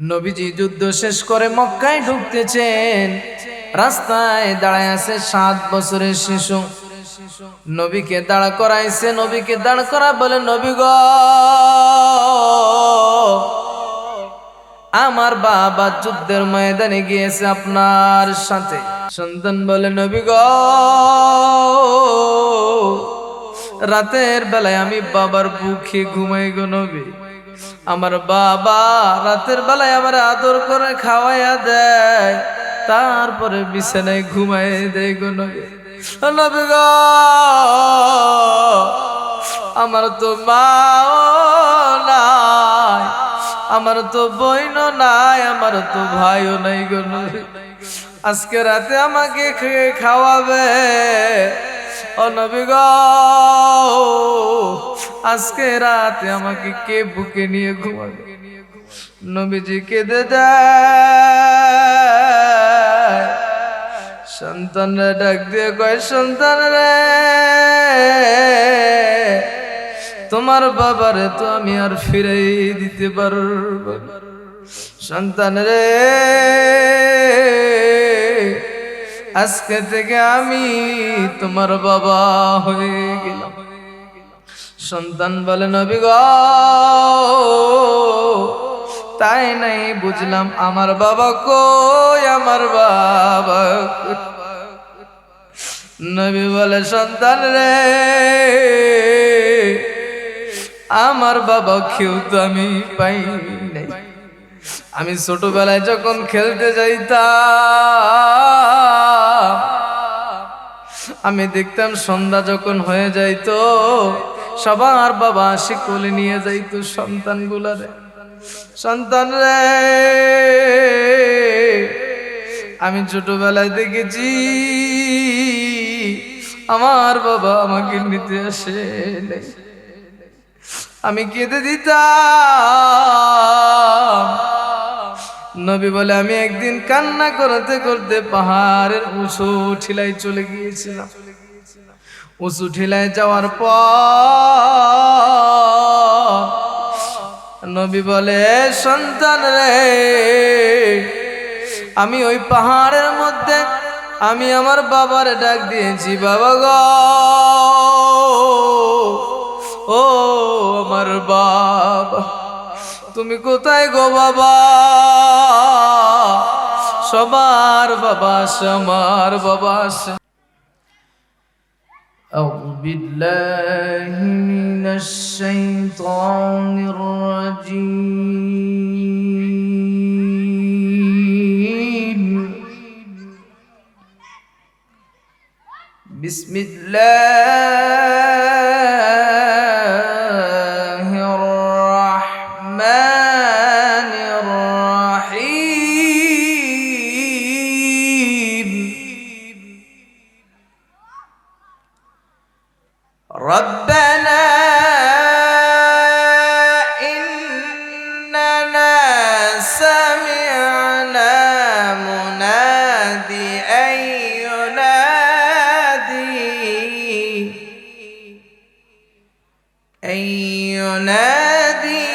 নবীজি যুদ্ধ শেষ করে মক্কায় ঢুকতেছেন, রাস্তায় দাঁড়ায় আছে 7 বছরের শিশু। নবীকে দাঁড় করাইছে, নবীকে দাঁড় করা বলে, নবী গো, আমার বাবা যুদ্ধের ময়দানে গিয়েছে আপনার সাথে। সন্তান বলে, নবী গো, রাতের বেলায় আমি বাবার বুকে ঘুমাই গো নবী। আমার বাবা রাতের বেলায় আমার আদর করে খাওয়াইয়া দেয়, তারপরে বিছানায় ঘুমাই দেয় গো নবী। নবী গো, আমার তো মা নাই, আমার তো বোনও নাই, আমার তো ভাইও নাই গো নবী। আজকে রাতে আমাকে খাওয়াবে ও নবী গো, আজকে রাতে আমাকে কে বুকে নিয়ে ঘুমাবে? নবীজি কেঁদে দেয়। সন্তানরা ডাক দিয়ে কয়, সন্তান রে, তোমার বাবারে তো আমি আর ফিরাই দিতে পারব। সন্তান রে, আজকে থেকে আমি তোমার বাবা হয়ে গেলাম। সন্তান বলে, নবী গো, তাই নাই বুঝলাম, আমার বাবা কই, আমার বাবা কই? নবী বলে, সন্তান রে, আমার বাবা কেউ তো আমি পাই নাই। আমি ছোটবেলায় যখন খেলতে যাইতাম, আমি দেখতাম সন্ধ্যা যখন হয়ে যাইতো, সবার বাবা আসি কোলে নিয়ে যাইতো সন্তানগুলারে। সন্তান রে, আমি ছোটবেলায় দেখেছি আমার বাবা আমাকে নিতে আসে নাই। আমি কেঁদে দিতাম। নবী বলে, আমি একদিন কান্না করতে করতে পাহাড়ের উঁচু ঠিলায় চলে গিয়েছিলাম। উঁচু ঠিলায় যাওয়ার পর নবী বলে, সন্তান রে, আমি ওই পাহাড়ের মধ্যে আমি আমার বাবার ডাক দিয়েছি, বাবা গো, ও আমার বাবা, তুমি কোথায় গো বাবা? সবার বাবা আসে, আমার বাবা আসে। أعوذ بالله من الشيطان الرجيم. بسم الله الرحمن الرحيم. ربنا إننا سمعنا مناديا ينادي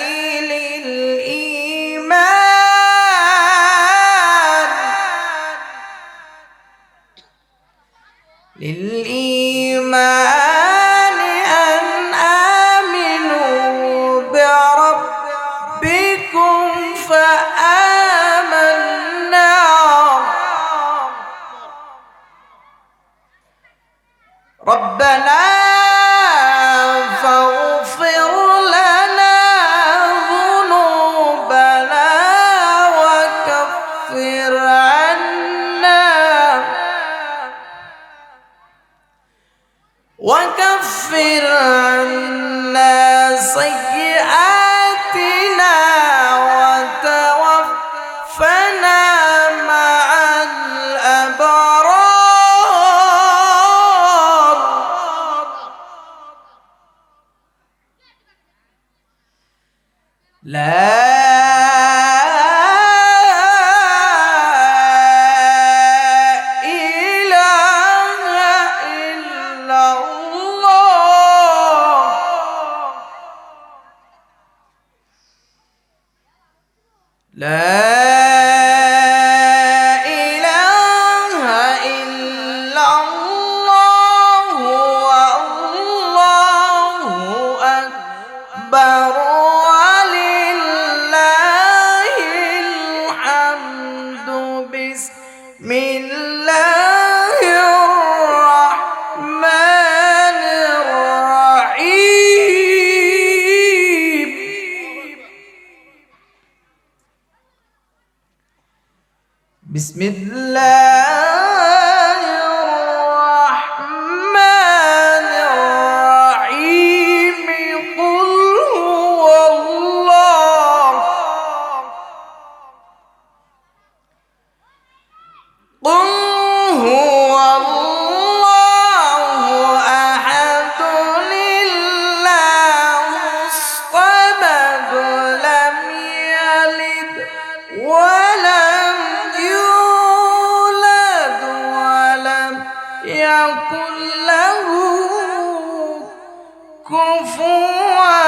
للإيمان أن آمنوا بربكم فآمنا. ربنا فاغفر لنا ذنوبنا وكفر عنا سيئاتنا وتوفنا مع الأبرار. لا لا লা ইলাহা ইল্লাল্লাহু আল্লাহু আকবার ওয়ালিল্লাহিল হামদু বিসমিল্লাহির রাহমানির রাহিম বিসমিল্লাহির রাহমানির রাহিম কুল হুয়াল্লাহু قل هو الله أحد الله الصمد لم يلد ولم يولد ولم يكن له كفوا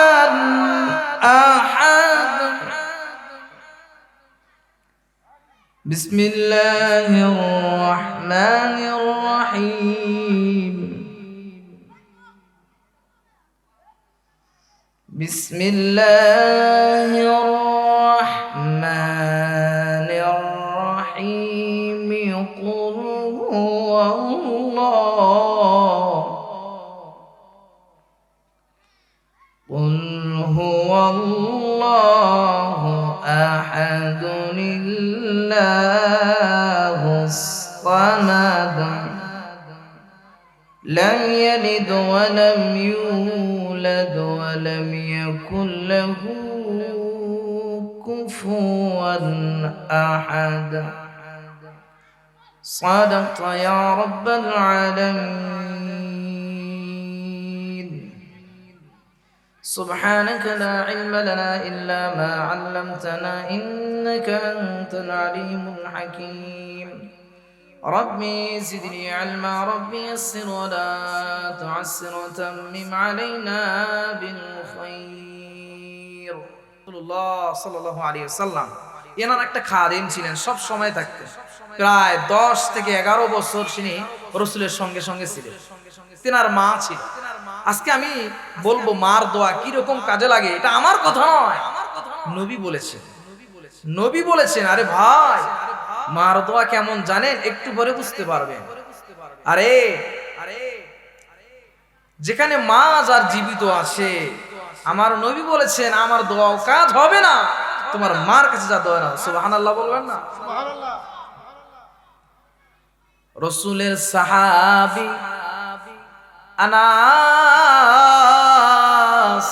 أحد بسم الله الرحمن الرحيم بسم الله الرحمن الرحيم قل هو الله قل هو الله أحد الله الصمد لم يلد ولم يولد ولم يكن له كفوا أحد صدقت يا رب العالمين سبحانك لا علم لنا إلا ما علمتنا إنك أنت العليم الحكيم ربي زدني علما ربي يسر ولا تعسر وتمم علينا بالخير رسول الله صلى الله عليه وسلم এনার একটা খাদেম ছিলেন, সব সময় থাকতেন। প্রায় 10 থেকে 11 বছর তিনি রাসূলের সঙ্গে সঙ্গে ছিলেন। তেনার মা ছিল। আজকে আমি বলবো মার দোয়া কি রকম কাজে লাগে, এটা আমার কথা নয়, নবী বলেছেন। নবী বলেছেন। আরে ভাই, মার দোয়া কেমন জানেন? একটু পরে বুঝতে পারবেন। আরে যেখানে মা যার জীবিত আছে, আমার নবী বলেছেন আমার দোয়াও কাজ হবে না, তোমার মার কাছে যা দোয়া না। সুবহানাল্লাহ বলবেন না? সুবহানাল্লাহ। রাসূলের সাহাবী আনাস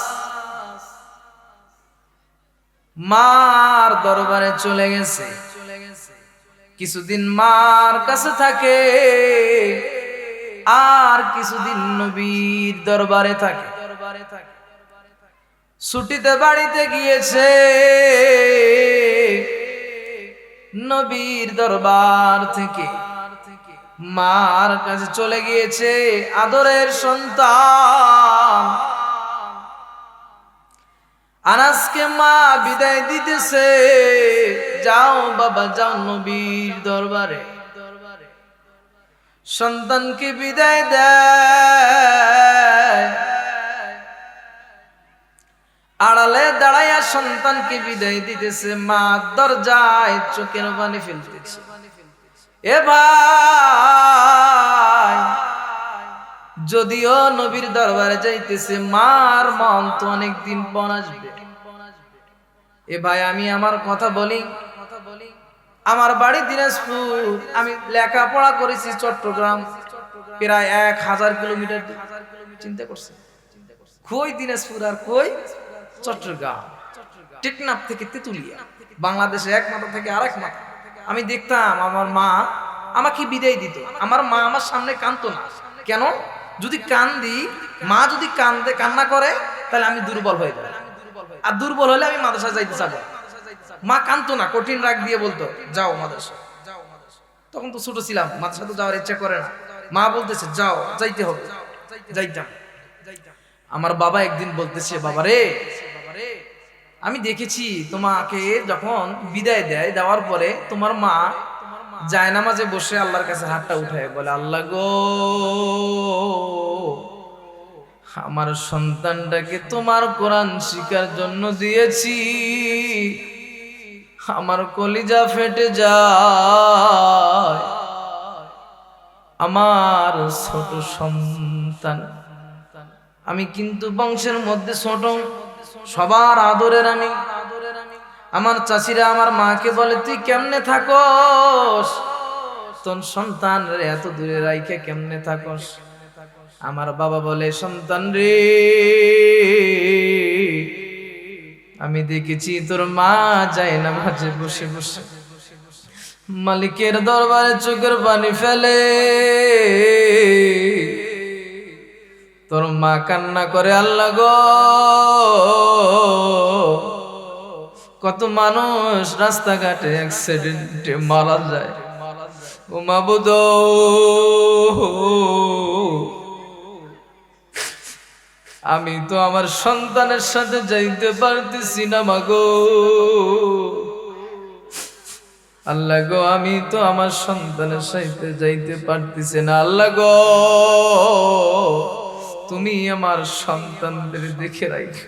মার দরবারে চলে গেছে, কিছুদিন মার কাছে থাকে, আর কিছুদিন নবীর দরবারে থাকে। ছুটিতে বাড়িতে গিয়েছে, নবীর দরবার থেকে মার কাছে চলে গিয়েছে। আদরের সন্তান আনাসকে মা বিদায় দিতেছে, যাও বাবা যাও নবীর দরবারে। সন্তানকে বিদায় দেয়, আড়ালে দাঁড়াইয়া সন্তানকে বিদায় দিতেছে। মা দরজায় চোখের পানি ফেলতেছে। এ ভাই, যদিও নবীর দরবারে যাইতেছে, মার মন তো অনেকদিন পর আসবে। এ ভাই, আমি আমার কথা বলি, আমার বাড়ি দিনাজপুর, আমি লেখাপড়া করেছি চট্টগ্রাম, প্রায় 1000 কিলোমিটার। চিন্তা করছে কই দিনাজপুর আর কই চট্টগ্রাম, টেকনাফ থেকে তেতুলিয়া, বাংলাদেশে এক মাথা থেকে আরেক মাথা। আমি দেখতাম আমার মা আমাকে বিদায় দিত। আমার মা আমার সামনে কাঁদতো না। কেন? যদি কান্দি, মা যদি কান্না করে, তাহলে আমি দুর্বল হয়ে যাবো, আর দুর্বল হলে আমি মাদ্রাসায় যাইতে চাবো। মা কাঁদতো না, কঠিন রাগ দিয়ে বলতো যাও মাদ্রাসা। তখন তো ছোট ছিলাম, মাদ্রাসা তো যাওয়ার ইচ্ছা করে না। মা বলতেছে যাও, যাইতে হবে, যাইতাম। আমার বাবা একদিন বলতেছে, বাবা রে, আমি দেখেছি তোমাকে যখন বিদায় দেয়, দেওয়ার পরে তোমার মা জায়নামাজে বসে আল্লাহর কাছে হাতটা উঠায় বলে, আল্লাহ গো, আমার সন্তানটাকে তোমার কোরআন শিখার জন্য দিয়েছি, আমার কলিজা ফেটে যায়, আমার ছোট সন্তান, আমি কিন্তু বংশের মধ্যে ছোট, সবার আদরের আমি। আমার চাচিরা আমার মাকে বলে, তুই কেমনে থাকস, তোর সন্তান রে এত দূরে রাইখে কেমনে থাকস? আমার বাবা বলে, সন্তান রে, আমি দেখেছি তোর মা যায় না মাঝে বসে বসে মালিকের দরবারে চোখের পানি ফেলে, তোর মা কান্না করে, আল্লাহ গো, কত মানুষ রাস্তাঘাটে অ্যাক্সিডেন্টে মারা যায়, ও মাবুদ, আমি তো আমার সন্তানের সাথে যাইতে পারতেছি না মাগো, আল্লাহ গো, আমি তো আমার সন্তানের সাথে যাইতে পারতেছি না, আল্লাহ গো, তুমি আমার সন্তানদের দেখে রাখো।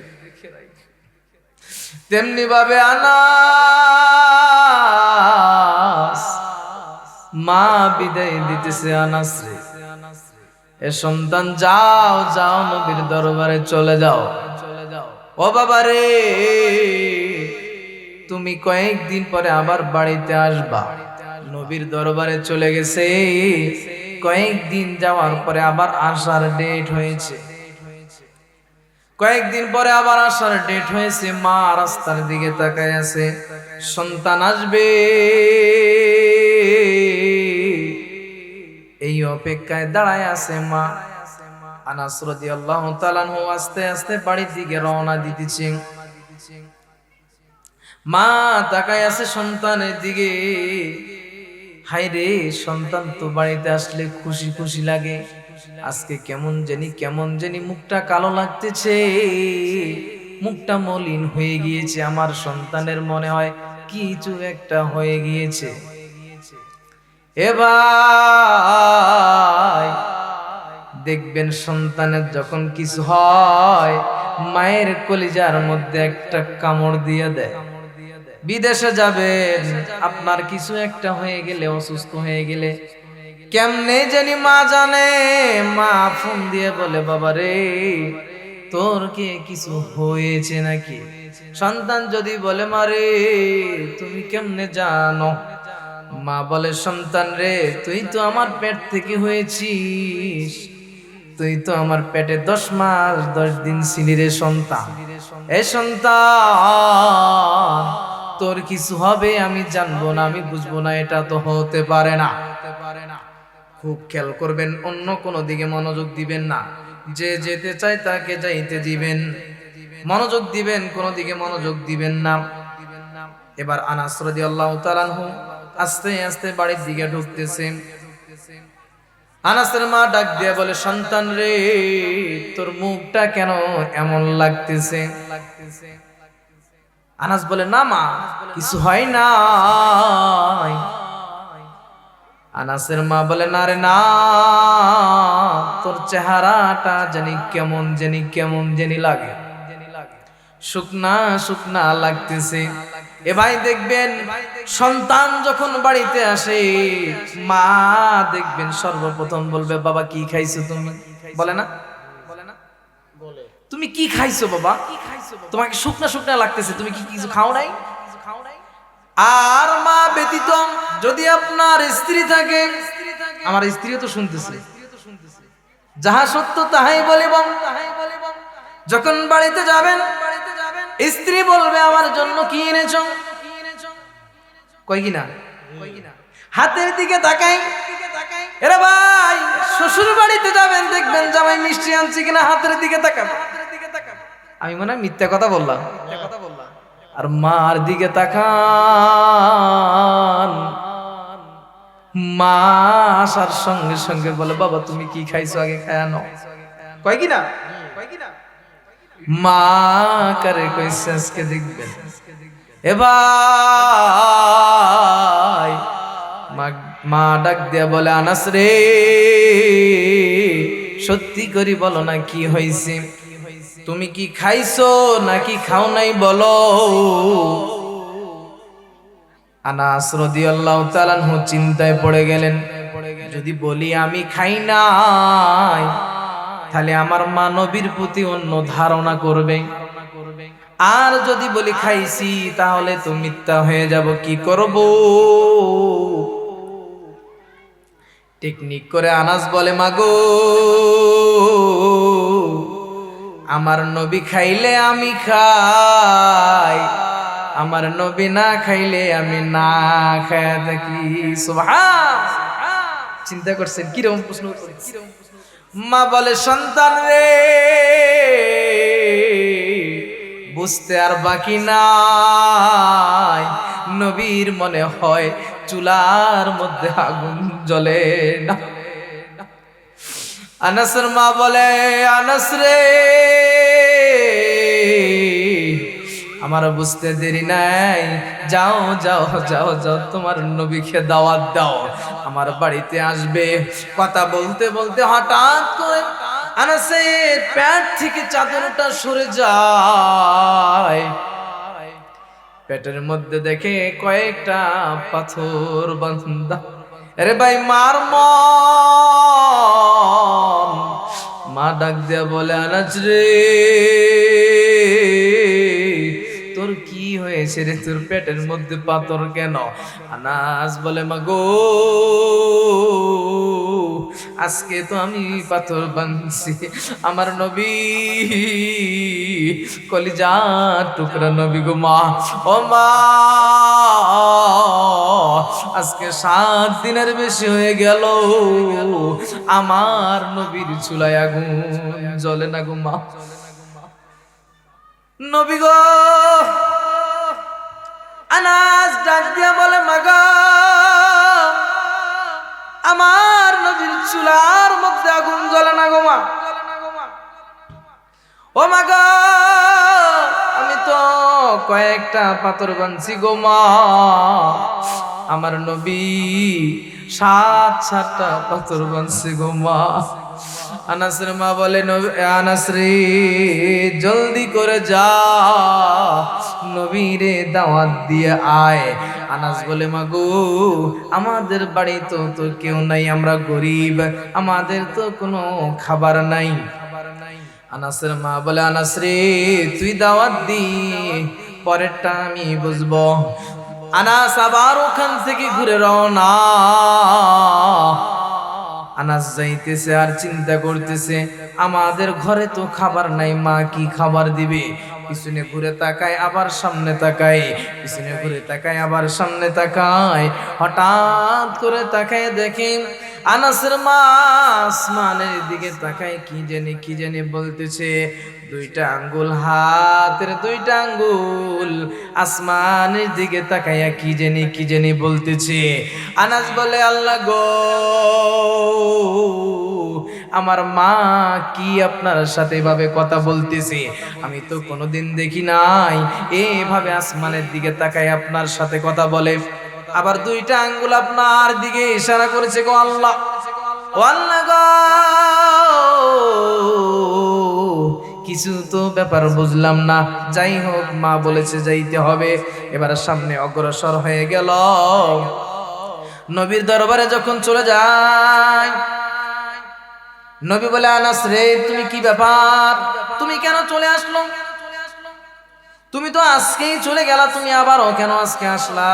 তেমনি ভাবে আনাস মা বিদায় দিতেছে, আনাস রে, এ সন্তান যাও যাও, নবীর দরবারে চলে যাও। ও বাবা রে, তুমি কয়েকদিন পরে আবার বাড়িতে আসবা। নবীর দরবারে চলে গেছে, কয়েকদিন যাওয়ার পরে আবার আসার ডেট হয়েছে, কয়েকদিন পরে আবার আসার ডেট হয়েছে। মা রাস্তার দিকে তাকায় আছে, সন্তান আসবে এই অপেক্ষায় দাঁড়ায় আছে মা। আনাস রাদিয়াল্লাহু তাআলা আনহু আস্তে আস্তে বাড়ির দিকে রওনা দিতেছে। মা তাকায় আছে সন্তানের দিকে, হায় রে, সন্তান তো বাড়িতে আসলে খুশি খুশি লাগে, আজকে কেমন জানি মুখটা কালো লাগতেছে, মুখটা মলিন হয়ে গিয়েছে, আমার সন্তানের মনে হয় কিছু একটা হয়ে গিয়েছে। এ ভাই, দেখবেন সন্তানের যখন কিছু হয়, মায়ের কলিজার মধ্যে একটা কামড় দিয়ে দেয়। বিদেশে যাবেন, আপনার কিছু একটা হয়ে গেলে, অসুস্থ হয়ে গেলে, কেমনে জানি মা জানে, মা ফোন দিয়ে বলে, বাবা রে, তোর কি কিছু হয়েছে নাকি? সন্তান যদি বলে, মা রে, তুমি কেমনে জানো? মা বলে, সন্তান রে, তুই তো আমার পেট থেকে হয়েছিস, তুই তো আমার পেটে 10 মাস 10 দিন ছিলি রে সন্তান। এ সন্তান, তোর কিছু হবে আমি জানবো না, আমি বুঝবো না, এটা তো হতে পারে না। খুব খেয়াল করবেন, অন্য কোনো দিকে মনোযোগ দিবেন না, যে যেতে চায় তাকে যাইতে দিবেন, মনোযোগ দিবেন, কোনো দিকে মনোযোগ দিবেন না। এবার আনাস রাদিয়াল্লাহু তাআলা আনহু আস্তে আস্তে বাড়ির দিকে ঢুকতেছে। আনাসের মা ডাক দিয়ে বলে, সন্তান রে, তোর মুখটা কেন এমন লাগতেছে? আনাস বলে, না মা, কিছু হয় না। আনাসের মা বলে, না রে না, তোর চেহারাটা কেমন জানি লাগে, শুকনা শুকনা লাগতেছে। এ ভাই, দেখবেন সন্তান যখন বাড়িতে আসে, মা দেখবেন সর্বপ্রথম বলবে, বাবা কি খাইছো তুমি? বলে না? তুমি কি খাইছো বাবা? তোমাকে শুকনা শুকনা লাগতেছে, তুমি কি কিছু খাও নাই? আর মা ব্যতীত যদি আপনার স্ত্রী থাকে, আমার স্ত্রীও তো শুনতেছে, যাহা সত্য তাহাই বলিব। যখন বাড়িতে যাবেন, স্ত্রী বলবে, আমার জন্য কি এনেছো? কই কিনা হাতের দিকে তাকাই। এরা ভাই, শ্বশুর বাড়িতে যাবেন, দেখবেন জামাই মিষ্টি আনছে কিনা, হাতের দিকে তাকাবে। আমি মনে হয় মিথ্যা কথা বললাম। আর মার দিকে তাকান, মা আসার সঙ্গে সঙ্গে বলে, বাবা তুমি কি খাইছো, আগে খায় নাও। কয় কিনা মা কারে কইছে আজকে দেখবেন এ ভাই মা ডাক দিয়া বলে আনাস রে সত্যি করি বলো না কি হয়েছে তুমি কি খাইছো নাকি খাও নাই বলো আনাস রাদিয়াল্লাহু তাআলা আনহু চিন্তায় পড়ে গেলেন যদি বলি আমি খাই নাই তাহলে আমার মা নবীর প্রতি অন্য ধারণা করবে আর যদি বলি খাইছি তাহলে তো মিথ্যা হয়ে যাব কি করব টেকনিক করে আনাস বলে মাগো আমার নবী খাইলে আমি খাই আমার নবী না খাইলে আমি না খায়া থাকি সুবহান চিন্তা করছেন কিরকম প্রশ্ন করছে মা বলে সন্তান রে বুঝতে আর বাকি নাই নবীর মনে হয় চুলার মধ্যে আগুন জ্বলে না আনাসের মা বলে আনাস রে আমার বুঝতে দেরি নাই যাও যাও যাও যাও তোমার নবীকে দাওয়াত দাও আমার বাড়িতে আসবে কথা বলতে বলতে হঠাৎ করে আনাসের পেট থেকে চাদরটা সরে যায় পেটের মধ্যে দেখে কয়েকটা পাথর বাঁধা আরে ভাই মার মা ডাক দিয়া বলে আনাস রে তোর কি হয়েছে রে তোর পেটের মধ্যে পাথর কেন আনাস বলে মা গো আজকে তো আমি পাথর বাঁধছি আমার নবী কলিজার টুকরা নবী গো মা ও মা আজকে 7 দিনের বেশি হয়ে গেল আমার নবীর চুলায় আগুন জ্বলে না গো মা নবী গো আনাস ডাক দিয়া বলে মাগো আমার নবীর চুলার মধ্যে আগুন জ্বলে না গো মা ও মাগো আমি তো কয়েকটা পাথর বানছি গো মা আমার নবী 7-7টা পাথর বানছি গো মা আনাসের মা বলে আনাস রে জলদি করে যা নবীরে দাওয়াত দিয়ে আয় আনাস বলে মাগো আমাদের বাড়ি তো কেউ নাই আমরা গরিব আমাদের তো কোনো খাবার নাই আনাসের মা বলে আনাস রে তুই দাওয়াত দি পরেরটা আমি বুঝবো আনাস আবার ওখান থেকে ঘুরে রওনা আনাস যাইতেছে আর চিন্তা করতেছে আমাদের ঘরে তো খাবার নাই মা কি খাবার দিবে পিছনে ঘুরে তাকায় আবার সামনে তাকায় পিছনে ঘুরে তাকায় আবার সামনে তাকায় হঠাৎ করে তাকায় দেখে আনাসের মা আসমানের দিকে তাকায় কি জানি বলতেছে দুইটা আঙ্গুল হাতের দুইটা আঙ্গুল আসমানের দিকে তাকায়া কি জানি বলতেছে আনাস বলে আল্লাহ গো আমার মা কি আপনার সাথে এভাবে কথা বলতেছে আমি তো কোনোদিন দেখি নাই এভাবে আসমানের দিকে তাকায় আপনার সাথে কথা বলে আবার দুইটা আঙ্গুল আপনার দিকে ইশারা করেছে গো আল্লাহ ও আল্লাহ গো কিছু তো ব্যাপার বুঝলাম না যাই হোক মা বলেছে যাইতে হবে এবার সামনে অগ্রসর হয়ে গেল নবীর দরবারে যখন চলে যায় নবী বলে আনাস রে তুমি কি ব্যাপার তুমি কেন চলে আসলো তুমি তো আজকেই চলে গেলা তুমি আবারও কেন আজকে আসলা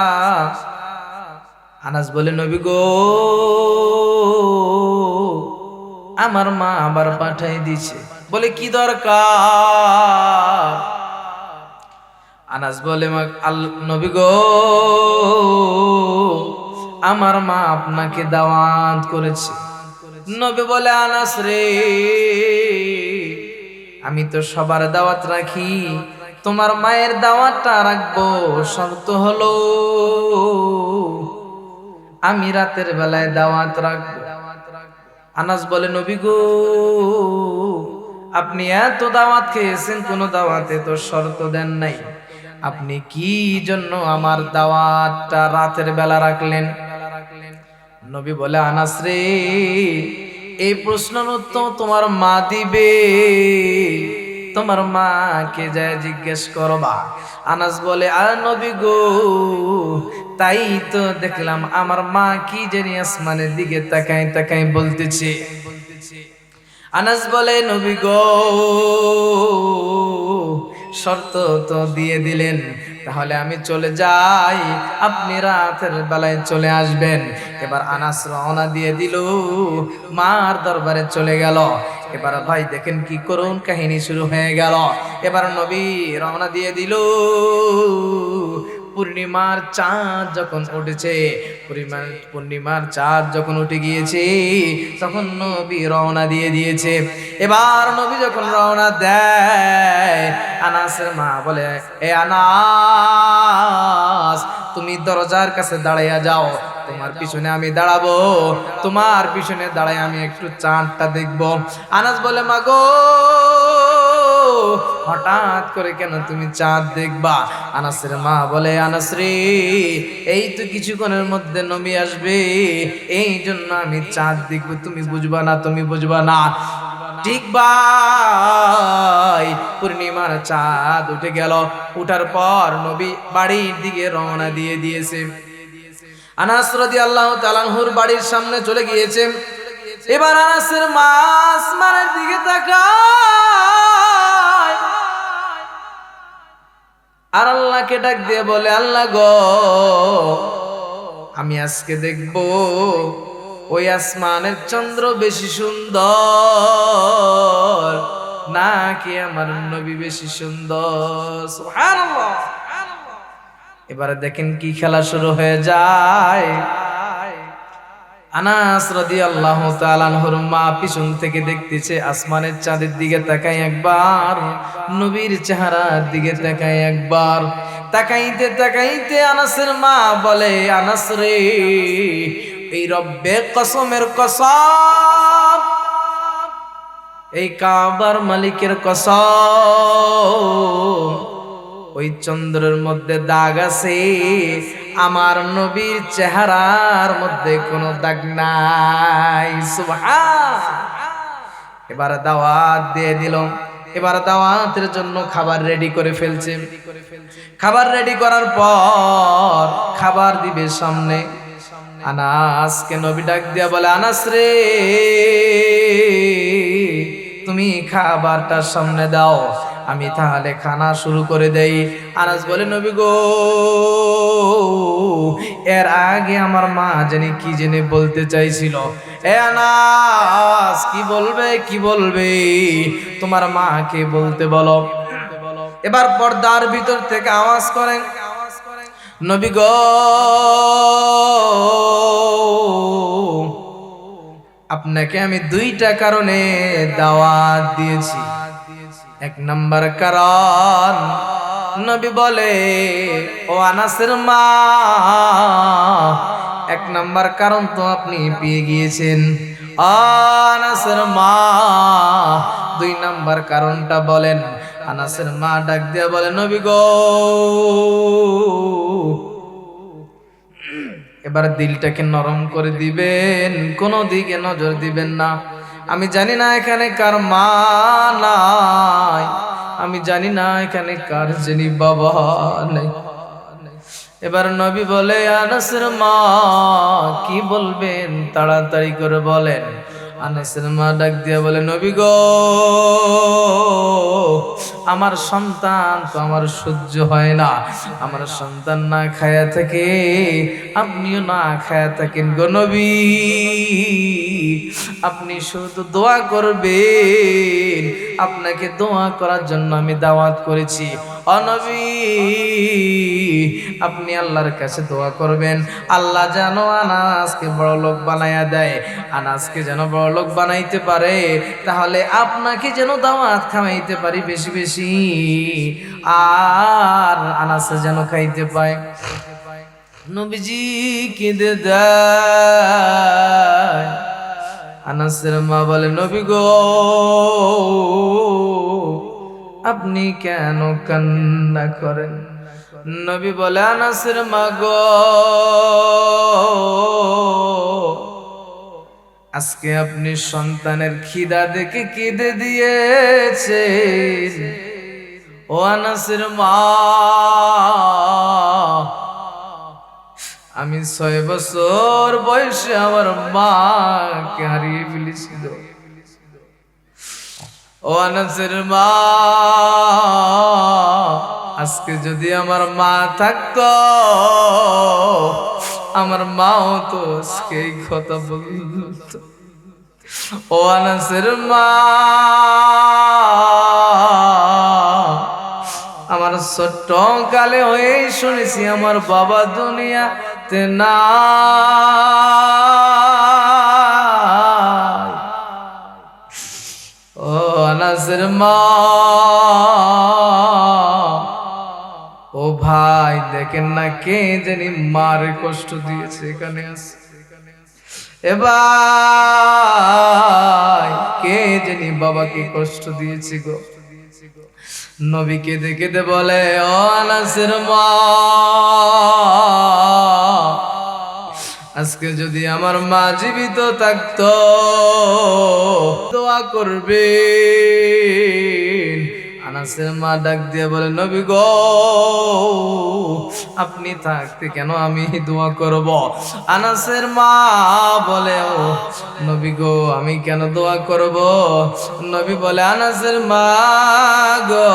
আনাস বলে নবী গো আমার মা আবার পাঠাই দিছে বলে কি দরকার আনাস বলে নবী গো আমার মা আপনাকে দাওয়াত করেছে নবী বলে আনাস রে আমি তো সবার দাওয়াত রাখি তোমার মায়ের দাওয়াতটা রাখবো শর্ত হলো আমি রাতের বেলায় দাওয়াত রাখবো আনাস বলে নবী গো আপনি এত দাওয়াত খেয়েছেন, কোন দাওয়াতে তো শর্ত দেন নাই, আপনি কি জন্য আমার দাওয়াতটা রাতের বেলা রাখলেন? নবী বলে, আনাস রে, এই প্রশ্নের উত্তর তোমার মা দিবে, তোমার মাকে যায় জিজ্ঞেস করবা। আনাস বলে, আর নবী গো, তাই তো দেখলাম আমার মা কি জানি আসমানের দিকে তাকাই তাকাই বলতেছে। আনাস বলে, নবী গো, শর্ত তো দিয়ে দিলেন, তাহলে আমি চলে যাই, আপনি রাতের বেলায় চলে আসবেন। এবার আনাস রওনা দিয়ে দিল, মার দরবারে চলে গেল। এবার ভাই দেখেন কি করুন কাহিনী শুরু হয়ে গেল। এবার নবী রওনা দিয়ে দিল। পূর্ণিমার চাঁদ যখন উঠেছে, পূর্ণিমার চাঁদ যখন উঠে গিয়েছে, তখন নবী রওনা দিয়ে দিয়েছে। এবার নবী যখন রওনা দেয়, আনাসের মা বলে, এ আনাস, তুমি দরজার কাছে দাঁড়াইয়া যাও, তোমার পিছনে আমি দাঁড়াবো, তোমার পিছনে দাঁড়াই আমি একটু চাঁদটা দেখবো। আনাস বলে, মা গো, হঠাৎ করে কেন তুমি চাঁদ দেখবা? আনাসের মা বলে, আনাস রে, এই তো কিছুক্ষণের মধ্যে নবী আসবে, এই জন্য আমি চাঁদ দেখবো, তুমি বুঝবা না, তুমি বুঝবা না। ঠিক ভাই, পূর্ণিমার চাঁদ উঠে গেল। উঠার পর নবী বাড়ির দিকে রওনা দিয়ে দিয়েছে। আনাস রাদিয়াল্লাহু তাআলা আনহুর বাড়ির সামনে চলে গিয়েছে। এবার আনাসের মা আসমানের দিকে তাকায় আর আল্লাহকে ডাক দিয়ে বলে, আল্লাহ গো, আমি আজকে দেখব ওই আসমানের চন্দ্র বেশি সুন্দর নাকি আমার নবী বেশি সুন্দর। সুবহানাল্লাহ। এবারে দেখেন কি খেলা শুরু হয়ে যায়। আনাস রাদিয়াল্লাহু তাআলা আনহুর মা পিছন থেকে দেখতেছে, আসমানের চাঁদের দিকে তাকায় একবার, নবীর চেহারার দিকে তাকায় একবার। তাকাইতে তাকাইতে আনাসের মা বলে, আনাস রে, এই রব্বে কসমের কসম, এই কাবার মালিকের কসম, ওই চন্দ্রের মধ্যে দাগ আছে, আমার নবীর চেহারার মধ্যে কোনো দাগ নাই। সুবহান। এবার দাওয়াত দিয়ে দিল। এবার দাওয়াতের জন্য খাবার রেডি করে ফেলছে। খাবার রেডি করার পর খাবার দিবে সামনে। আনাসকে নবী ডাক দিয়া বলে, আনাস রে, তুমি খাবারটার সামনে দাও, আমি তাহলে খানা শুরু করে দেই। আনাস বলে, নবী গো, এর আগে আমার মা জানি কি জেনে বলতে চাইছিল। এ আনাস, কি বলবে, কি বলবে, তোমার মাকে বলতে বলো। এবার পর্দার ভিতর থেকে আওয়াজ করেন, নবী গো, আপনাকে আমি দুইটা কারণে দাওয়াত দিয়েছি। এক নাম্বার কারণ, নবী বলে, ও আনাসের মা, এক নাম্বার কারণ তো আপনি পেয়ে গিয়েছেন। আনাসের মা, দুই নাম্বার কারণটা বলেন। আনাসের মা ডাক দিয়া বলে, নবী গো, এবার দিলটাকে নরম করে দিবেন, কোনো দিকে নজর দিবেন না। আমি জানি না এখানে কার মা নাই, আমি জানি না এখানে কার যিনি বাবা নাই। এবার নবী বলে, আনাসের মা কি বলবেন তাড়াতাড়ি করে বলেন। আনাসের মা ডাক দিয়া বলে, নবী গো, আমার সন্তান তো আমার সহ্য হয় না, আমার সন্তান না খায়া থাকে, আপনিও না খায়া থাকেন গো নবী, আপনি শুধু দোয়া করবেন, আপনাকে দোয়া করার জন্য আমি দাওয়াত করেছি। ও নবী, আপনি আল্লাহর কাছে দোয়া করবেন, আল্লাহ যেন আনাসকে বড় লোক বানায়া দেয়, আনাসকে যেন বড় লোক বানাইতে পারে, তাহলে আপনাকে যেন দাওয়াত খাওয়াইতে পারি বেশি বেশি, আর আনাসে যেন খাইতে পায়। নবীজি কেঁদে দেয়। আনাসের মা বলে, নবী গো, আপনি কেন কান্না করেন? নবী বলে, আনাসের মা গো, আজকে আপনি সন্তানের খিদা দেখে কেঁদে দিয়েছেন। ও আনাসের মা, আমি 6 বছর বয়সে আমার মাকে হারিয়ে ফেলেছিল। ও আনাসের মা, আজকে যদি আমার মা থাকতো, আমার মাও তো আজকে এই কথা বলতো। ও আনাসের মা, আমার ছোট্ট কালে হয়ে শুনেছি আমার বাবা দুনিয়াতে নাই। ও আনাসের মা, ও ভাই দেখেন না কে জানি মার কষ্ট দিয়েছে, এখানে আছে। এ ভাই, কে জানি বাবাকে কষ্ট দিয়েছে গো। নবীকে দেখে বলে, ও আনাসের মা, আজকে যদি আমার মা জীবিত থাকতো, দোয়া করবে। আনাসের মা ডাক দিয়ে বলে, নবী গো, আপনি থাকতে কেন আমি দোয়া করব? আনাসের মা বলে, ও নবী গো, আমি কেন দোয়া করব? নবী বলে, আনাসের মা গো,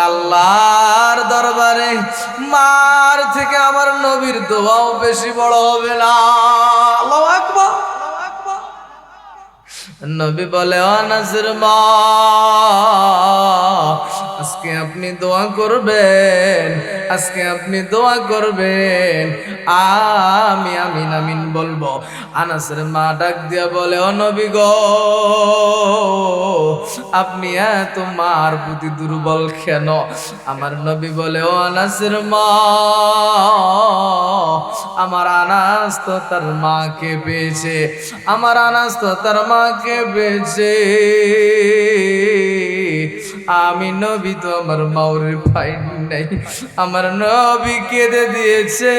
আল্লাহর দরবারে মার থেকে আমার নবীর দোয়াও বেশি বড় হবে না। আল্লাহু আকবার। নবী বলে, আনাসের মা, আজকে আপনি দোয়া করবেন, আজকে আপনি দোয়া করবেন, আমি আমিন আমিন বলবো। আনাসের মা ডাক দিয়া বলে, ও নবী গো, আপনি এত মার প্রতি দুর্বল কেন? আমার নবী বলে, ও আনাসের মা, আমার আনাস তো তার মাকে পেয়েছে, আমার আনাস তো তার মাকে পেয়েছে, আমি নবী তো আমার মাওরে পাই নাই। আমার নবী কেঁদে দিয়েছে।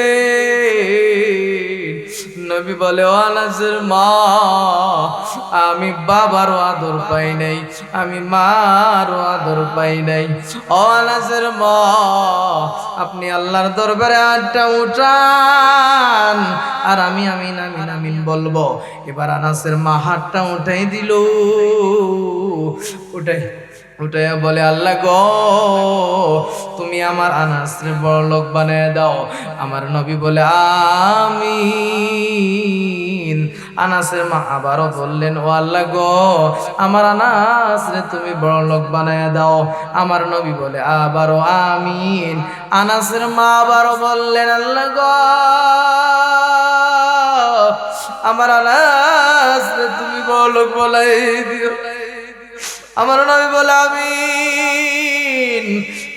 নবী বলে, ও আনাসের মা, আমি বাবারও আদর পাই নাই, আমি মারও আদর পাই নাই। ও আনাসের মা, আপনি আল্লাহর দরবারে হাতটা উঠান, আর আমি আমিন আমিন আমিন বলবো। এবার আনাসের মা হাতটা উঠাই দিল, উঠাইয়া বলে, আল্লাহ গো, তুমি আমার আনাসরে বড় লোক বানায় দাও। আমার নবী বলে, আমিন। আনাসের মা আবারও বললেন, ও আল্লাহ গো, আমার আনাসরে তুমি বড় লোক বানায় দাও। আমার নবী বলে আবারও আমিন। আনাসের মা আবারও বললেন, আল্লাহ গো, আমার আনাসরে তুমি বড় লোক বানাই দিও। আমার নবী বলে আমিন।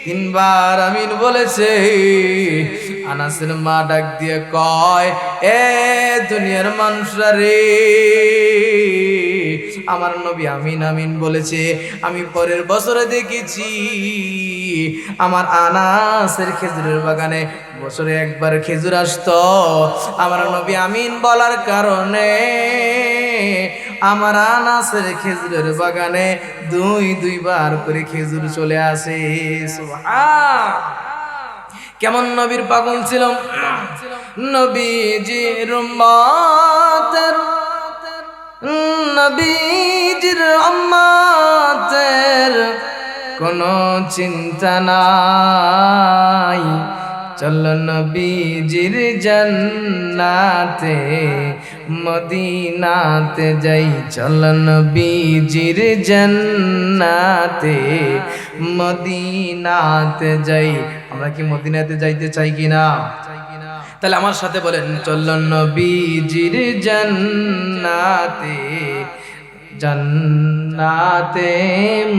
3 বার আমিন বলেছে। আনাসের মা ডাক দিয়ে কয়, এ দুনিয়ার মানুষরা রে, আমার নবী আমিন আমিন বলেছে। আমি পরের বছরে দেখেছি আমার আনাসের খেজুরের বাগানে বছরে একবার খেজুর আসতো। আমার নবী আমিন বলার কারণে আমার আনাসের খেজুরের বাগানে 2 বার করে খেজুর চলে আসে। সুবহান! কেমন নবীর পাগল ছিল। নবীজির উম্মতের, নবীজির উম্মতের কোনো চিন্তা নাই। চল নবীজির জান্নাতে মদিনাতে যাই, চল নবীজির জান্নাতে মদিনাতে যাই। আমরা কি মদিনাতে যাইতে চাই কিনা? তাহলে আমার সাথে বলেন, চল নবীজির জান্নাতে, জান্নাতে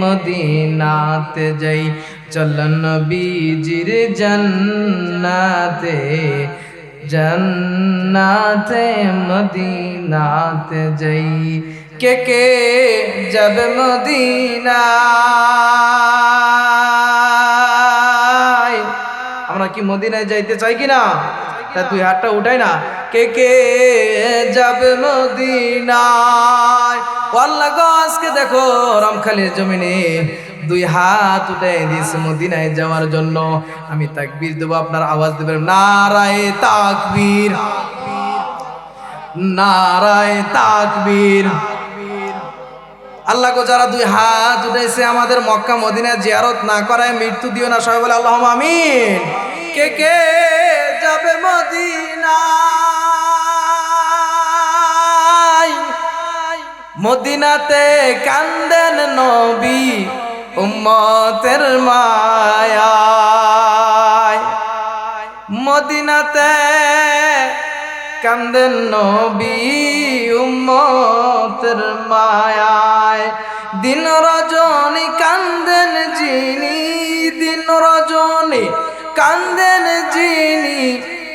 মদিনাতে যাই, চল নবীজির জান্নাতে জান্নাতে মদিনাতে যাই, কে কে যাবে মদিনায়? আমরা কি মদিনায় যাইতে চাই কিনা? তা তুই হাতটা উঠাই না, কে কে যাবে মদিনায়? ও আল্লাহ গো, আজকে দেখো রামখালির জমিনে দুই হাত উঠে দিয়েছে মদিনায় যাওয়ার জন্য। আমি তাকবীর দেবো, আপনার আওয়াজ দেবেন নারায়ে তাকবীর, নারায়ে তাকবীর। আল্লাহ গো, যারা দুই হাত উঠেছে আমাদের মক্কা মদিনা জিয়ারত না করায় মৃত্যু দিও না, সবাই বলে আল্লাহুম্মা আমিন। কে কে যাবে মদিনায়? মদিনাতে কান্দেন নবী উম্মতের মায়ায়, মদিনাতে কান্দেন নবী উম্মতের মায়ায়। দিন রজনী কান্দেন যিনি, দিন রজনী কান্দেন যিনি,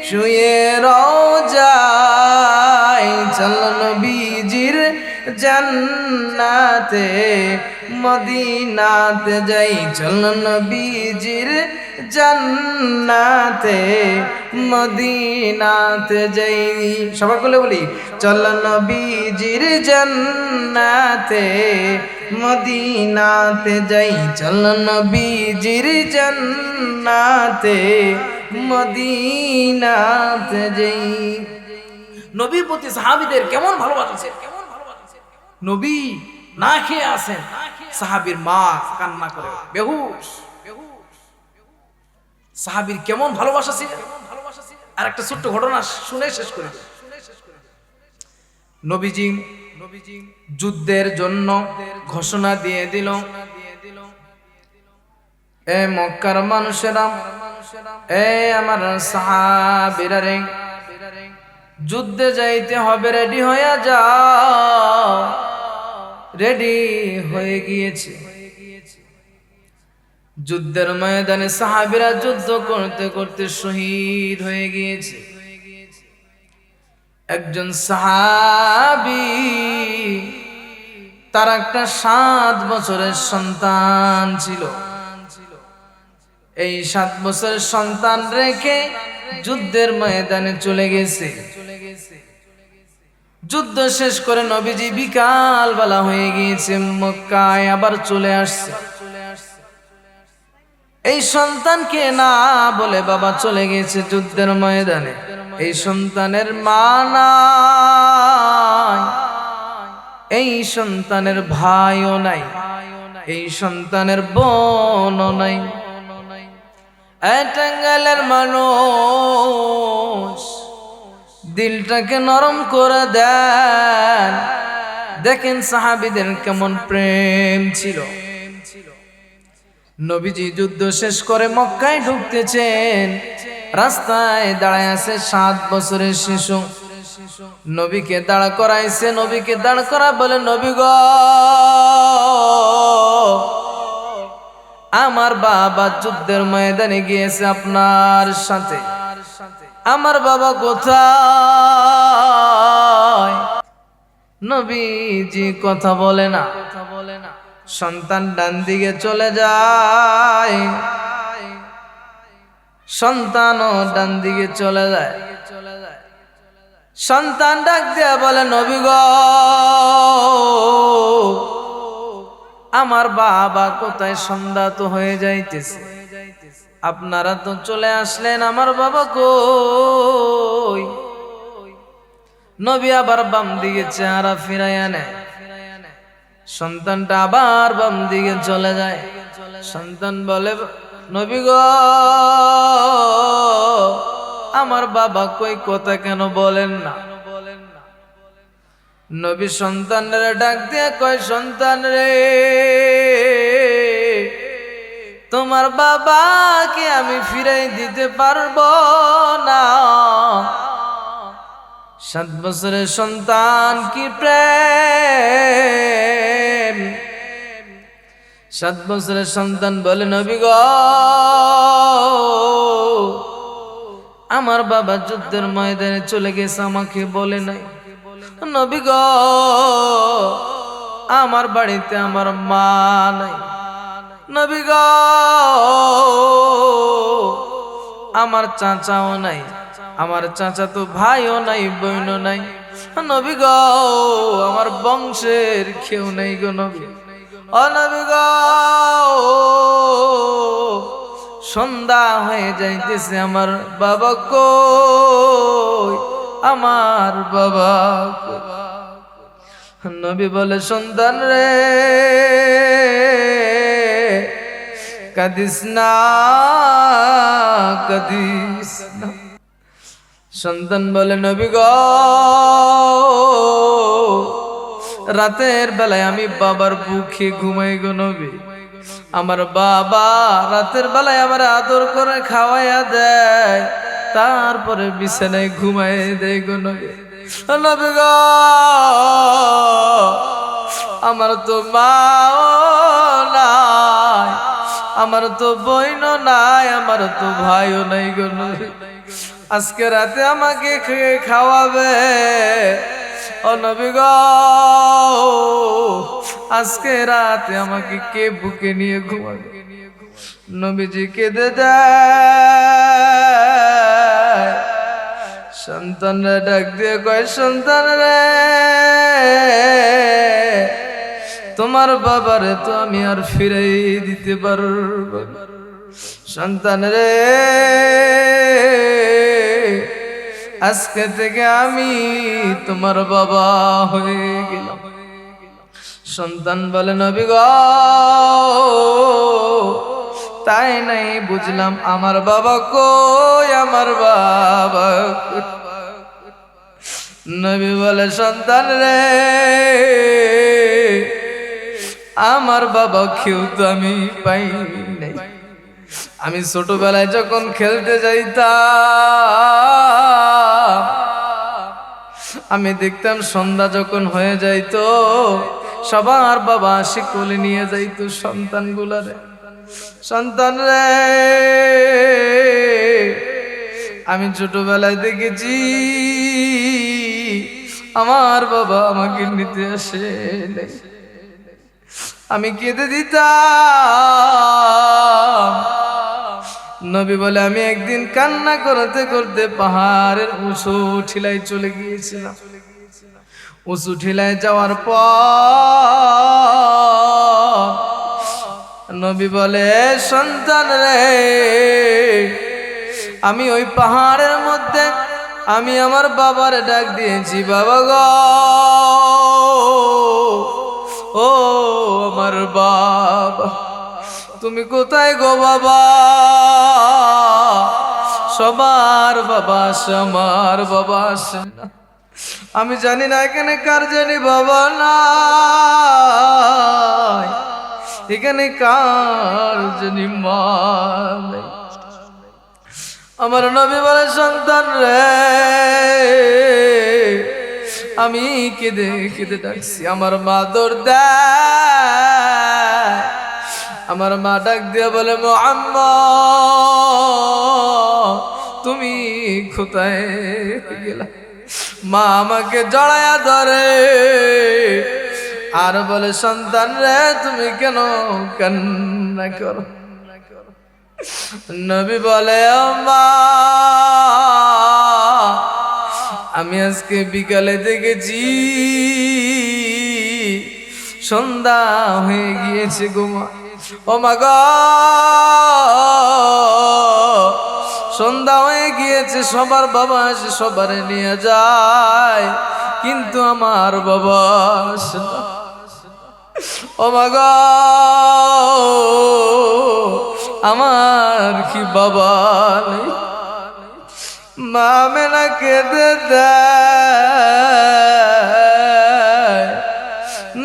শুয়ে রওজায়। চল নবীজির জান্নাতে মদিনাতে যাই, চল নবীজির জান্নাতে মদিনাতে যাই। সবাই বলে বলি, চল নবীজির জান্নাতে মদিনাতে যাই, চল নবীজির জান্নাতে মদিনাতে যাই। নবীর প্রতি সাহাবীদের কেমন ভালোবাসা ছিল! নবী না খেয়ে আসেন, সাহাবীর মা কান্না করে বেহুশ। সাহাবীর কেমন ভালোবাসা ছিল! আর একটা ছোট্ট ঘটনা শুনে শেষ করে দেব। নবীজি যুদ্ধের জন্য ঘোষণা দিয়ে দিল, এ মক্কার মানুষেরা, এ আমার সাহাবীরা রে, যুদ্ধে যাইতে হবে, রেডি হয়ে যাও। রেডি হয়ে গিয়েছে। যুদ্ধের ময়দানে সাহাবীরা যুদ্ধ করতে করতে শহীদ হয়ে গিয়েছে। একজন সাহাবী, তার একটা 7 বছরের সন্তান ছিল। এই 7 বছরের সন্তান রেখে যুদ্ধের ময়দানে চলে গেছে। যুদ্ধ শেষ করে নবীজি বিকাল বেলা হয়ে গিয়েছে, মক্কায় আবার চলে আসছে। এই সন্তানকে না বলে বাবা চলে গেছে যুদ্ধের ময়দানে। এই সন্তানের মা নাই, এই সন্তানের ভাইও নাই, এই সন্তানের বোনও নাই। টাঙ্গাইলের মানুষ দিলটাকে নরম করে দেন। দেখেন সাহাবীদের কেমন প্রেম ছিল। নবীজি যুদ্ধ শেষ করে মক্কায় ঢুকতেছেন, রাস্তায় দাঁড়ায় আছে 7 বছরের শিশু। নবীকে দাঁড় করাইছে, নবীকে দাঁড় করা বলে, নবী গো, আমার বাবা যুদ্ধের ময়দানে গিয়েছে আপনার সাথে, আমার বাবা কোথায়? নবীজি কথা বলে না। সন্তান ডান দিকে চলে যায়, সন্তানও ডান দিকে চলে যায়। সন্তান ডাক দিয়া বলে, নবী গো, আমার বাবা কোথায়? সন্ধ্যা তো হয়ে যাইতেছে, আপনারা তো চলে আসলেন, আমার বাবা কই? নবী আবার বাম দিকে চেহারা ফিরাইয়া নেয়। সন্তানটা আবার বাম দিকে চলে যায়। সন্তান বলে, নবী গো, আমার বাবা কই? কথা কেন বলেন না? নবী সন্তানের ডাক দিয়ে কয়, সন্তান রে, তোমার বাবাকে আমি ফিরাই দিতে পারবো না। 7 বছরের সন্তান, কি প্রেম! 7 বছরের সন্তান বলে, নবী গো, আমার বাবা যুদ্ধের ময়দানে চলে গেছে, আমাকে বলে নাই। নবী গো, আমার বাড়িতে আমার মা নাই। নবী গো, আমার চাচাও নাই, আমার চাচা তো ভাইও নাই, বোনও নাই। নবী গো, আমার বংশের কেউ নাই গো নবী। ও নবী গো, সন্ধ্যা হয়ে যাইতেছে, আমার বাবা কই, আমার বাবা কই? নবী বলে, সন্তান রে, কাঁদিস না, কাঁদিস না। সন্তান বলে, নবী গো, রাতের বেলায় আমি বাবার বুকে ঘুমাই গো নবী। আমার বাবা রাতের বেলায় আমার আদর করে খাওয়াইয়া দেয়, তারপরে বিছানায় ঘুমাই দেয় গো নবী। নবী গো, আমার তো মা নাই, আমার তো বোনও নাই, আমার তো ভাইও নাই গো নবী। আজকে রাতে আমাকে খাওয়াবে? ও নবী গো, আজকে রাতে আমাকে কে বুকে নিয়ে ঘুমাবে? নবীজি কেঁদে দেয়। সন্তানরা ডাক দিয়ে কয়, সন্তান রে, তোমার বাবারে তো আমি আর ফিরাই দিতে পারব। সন্তান রে, আজকে থেকে আমি তোমার বাবা হয়ে গেলাম। সন্তান বলে, নবী গো, তাই নাই বুঝলাম, আমার বাবা কই, আমার বাবা কই? নবী বলে, সন্তান রে, আমার বাবা কেউ তো আমি পাই নাই। আমি ছোটবেলায় যখন খেলতে যাইতাম, আমি দেখতাম সন্ধ্যা যখন হয়ে যাইতো, সবার বাবা আসে কোলে নিয়ে যাইতো সন্তানগুলারে। সন্তান রে, আমি ছোটবেলায় দেখেছি আমার বাবা আমাকে নিতে আসে নাই। আমি কেঁদে দিতাম। নবী বলে, আমি একদিন কান্না করতে করতে পাহাড়ের উঁচু ঠিলায় চলে গিয়েছিলাম। উঁচু ঠিলায় যাওয়ার পর নবী বলে, সন্তান রে, আমি ওই পাহাড়ের মধ্যে আমি আমার বাবার ডাক দিয়েছি, বাবা গো, ও আমার বাবা, তুমি কোথায় গো বাবা? সবার বাবা আসে, আমার বাবা আসে না। আমি জানি না এখানে কার জানি বাবা নাই, এখানে কার জানি মা নাই। আমার নবী বলে, সন্তান রে, আমি কেঁদে কেঁদে ডাকছি, আমার মা দৌড় দেয়। আমার মা ডাক দিয়ে বলে, মুহাম্মদ, তুমি কোথায় গেলা? মা আমাকে জড়ায়া ধরে আর বলে, সন্তান রে, তুমি কেন কান্না করো? নবী বলে, ও মা, আমি আজকে বিকালে দেখেছি সন্ধ্যা হয়ে গিয়েছে গো মা। ও মা গো, সন্ধ্যা হয়ে গিয়েছে, সবার বাবা আসে, সবার নিয়ে যায়, কিন্তু আমার বাবা আসে না। ও মা গো, আমার কি বাবা নেই? মা মেনা কেঁদে দেয়।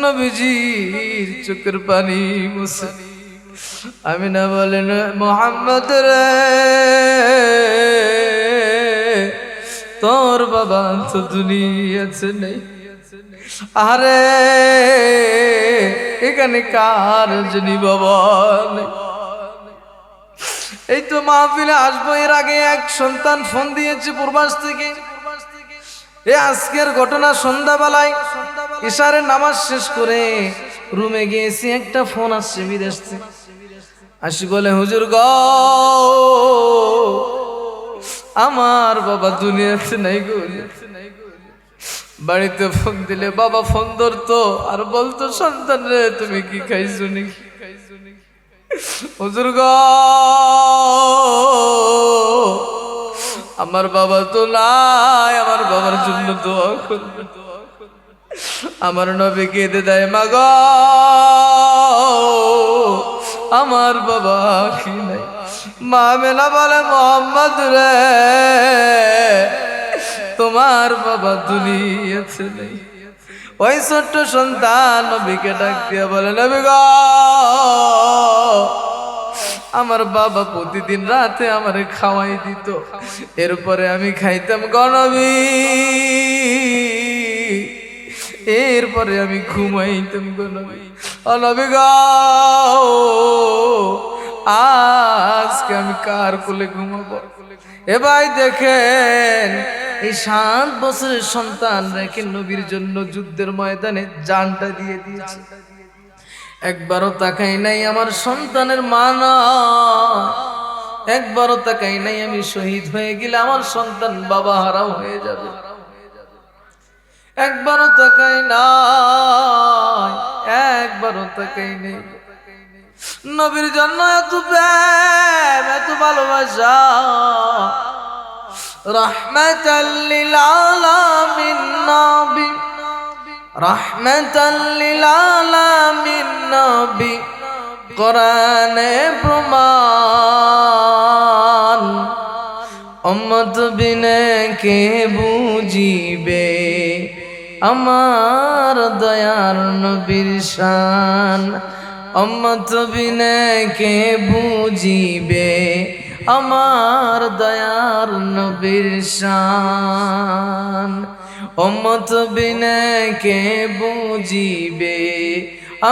নবীজির চোখের পানি মুছে আমিনা বলেন, মুহাম্মদ রে, তোর বাবা তো দুনিয়াতে নেই। আরে এখানে কার জানি বাবা নেই। এই তো মাহফিলে আসবো, এর আগে এক সন্তান ফোন দিয়েছে প্রবাস থেকে। এই আজকের ঘটনা, সন্ধ্যাবেলায় ইশারের নামাজ শেষ করে রুমে গিয়েছি, একটা ফোন আসছে বিদেশ থেকে। আসি বলে, হুজুর গো, আমার বাবা দুনিয়াতে নাই গো। বাড়িতে ফোন দিলে বাবা ফোন ধরতো আর বলতো, সন্তান রে তুমি কি খাইছো নাকি? হুজুর গো, আমার বাবা তো নাই, আমার বাবার জন্য দোয়া করবে। আমার নবী কেঁদে দেয়, মা গো, আমার বাবা কি নাই। মা মেলা বলে, মোহাম্মদ রে, তোমার বাবা দুনিয়াতে নেই। ওই ছোট্ট সন্তান নবীকে ডাক দিয়ে বলে, নবী গো, আমার বাবা প্রতিদিন রাতে আমারে খাওয়াই দিত, এরপরে আমি খাইতাম গো নবী, এরপরে আমি ঘুমাইতাম গো নবী। ও নবী গো, আজকে আমি কার কোলে ঘুমাবো? এ ভাই দেখেন, এই 7 বছরের সন্তান রেখে নবীর জন্য যুদ্ধের ময়দানে জানটা দিয়ে দিয়েছে। একবারও তাকাই নাই আমার সন্তানের মা না, একবারও তাকাই নাই আমি শহীদ হয়ে গেলে আমার সন্তান বাবা হারাও হয়ে যাবে। একবারও তাকাই নাই, একবারও তাকাই নেই। নবীর জন্য এত প্রেম, এত ভালোবাসা। রাহমাতাল লিল আলামিন নবী, রাহমাতাল লিল আলামিন নবী, কোরআনে প্রমাণ। উম্মত বিনে কে বুঝিবে আমার দয়ার নবীর শান। উম্মত বিনে কে বুঝিবে আমার দয়ার নবীর শান। উম্মত বিনে কে বুঝিবে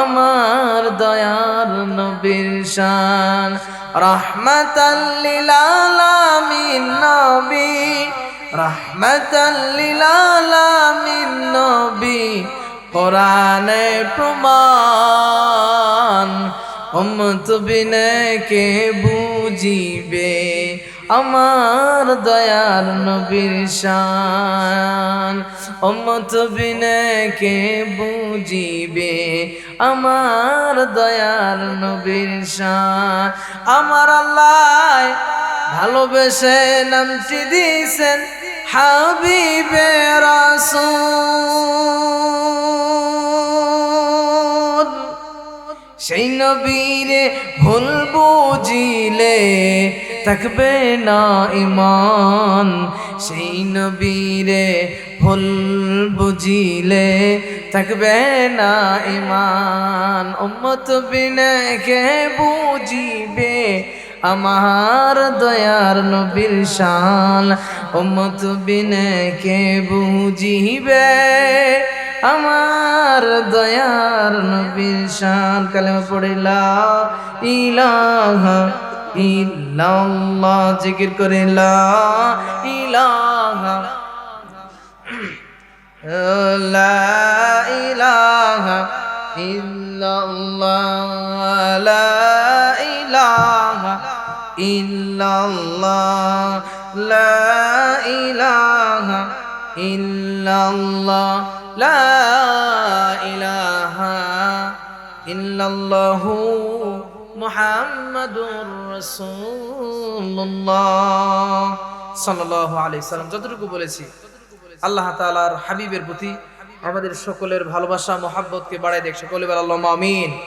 আমার দয়ার নবীর শান। রাহমাতাল লিল আলামিন নবী, রাহমাতাল লিল আলামিন নবী, কোরআনে প্রমাণ। উম্মত বিনে কে বুঝিবে আমার দয়ার নবীর শান। উম্মত বিনে কে বুঝিবে আমার দয়ার নবীর শান। আমার আল্লাহ ভালোবেসে নামটি দিয়েছেন হাবিবে রাসূল। সেই নবীরে ভুল বুঝিলে থাকবে না ঈমান। সেই নবীরে ভুল বুঝিলে থাকবে না ঈমান। উম্মত বিনে কে বুঝিবে আমার দয়ার নবীর শান। উম্মত বিনে কে বুঝিবে আমার দয়ার নবীর শান। কালেমা পড়ে লা ইলাহা ইল্লাল্লাহ, জিকির করে লা ইলাহা, লা ইলাহা ইল্লাল্লাহ, লা ইলাহা ইল্লাল্লাহ, লা ইলাহা ইল্লাল্লাহ, লা ইলাহা ইল্লাল্লাহু মুহাম্মাদুর রাসূলুল্লাহ সাল্লাল্লাহু আলাইহি সাল্লাম। যতটুকু বলেছি আল্লাহ তাআলার হাবিবের প্রতি আমাদের সকলের ভালোবাসা মহব্বতকে বাড়ায় দেখ। সকলে বলে আল্লাহুম্মা আমিন।